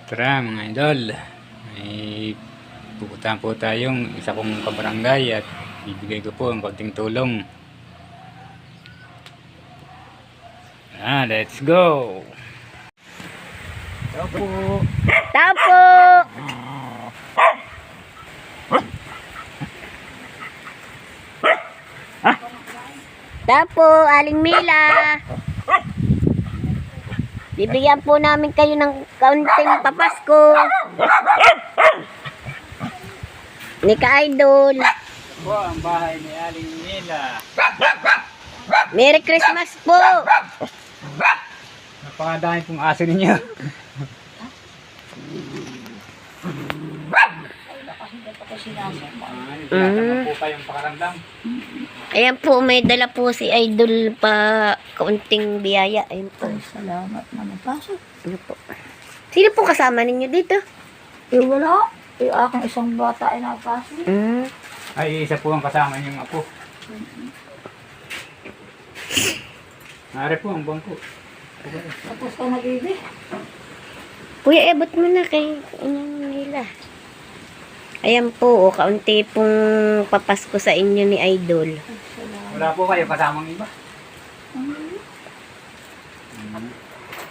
Tara mga idol, may pupuntahan po tayong isa kong kabarangay at bibigay ko po ang konting tulong. Let's go! Tapo! Tapo! Tapo, Aling Mila. Bibigyan po namin kayo ng kaunting papasko. Ni Ka-Idol. Ito po ang bahay ni Aling Mila. Merry Christmas po. Napakadami pong aso ninyo. Po kayong pakaramdam. Ayan po, may dala po si Idol pa kaunting biyaya. Ayan po. Salamat naman. Pasok. Ano po? Sino po kasama ninyo dito? Wala. Aking isang bata ay napasok. Ay, isa po ang kasama niyong apo. Nari po ang bangko. Tapos ka na, baby. Kuya, ebot mo na kay inyong nila. Ayan po, kaunti pong papasko sa inyo ni Idol. Wala po kayo kasamang iba.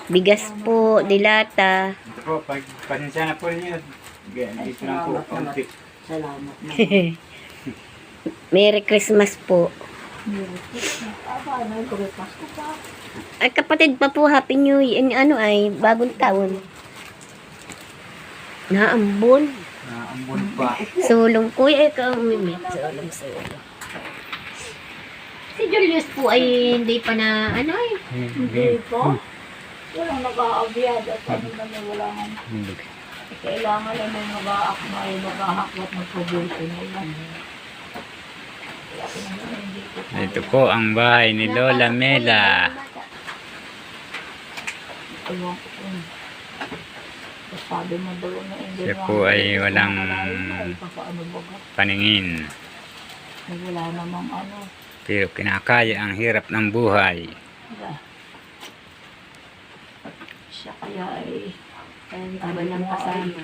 Bigas po, dilata. Ito po, pasensya na po ninyo. Dito lang po, kaunti. Salamat na. Merry Christmas po. Aba, nag-Christmas ko pa. Ay, kapatid pa po, Happy New Year. Ano ay, bagong taon. Naambon. Naambon pa. Sulong, kuya, ikaw umimit. Sulong. Si Julius po ay hindi pa na, ano ay. Hindi po. Walang nag-aabyad at ano naman walang kailangan lang may mag-aakmay, mag-ahakwat, magpabuti nila. Ito po ang bahay ni Lola Mela. Ewan ko po. Sabi mo daw na hindi Siya po ay walang paano baga. paningin. Wala namang ano. Pero kinakaya ang hirap ng buhay. Wala. Siya kaya ay Walang kasama.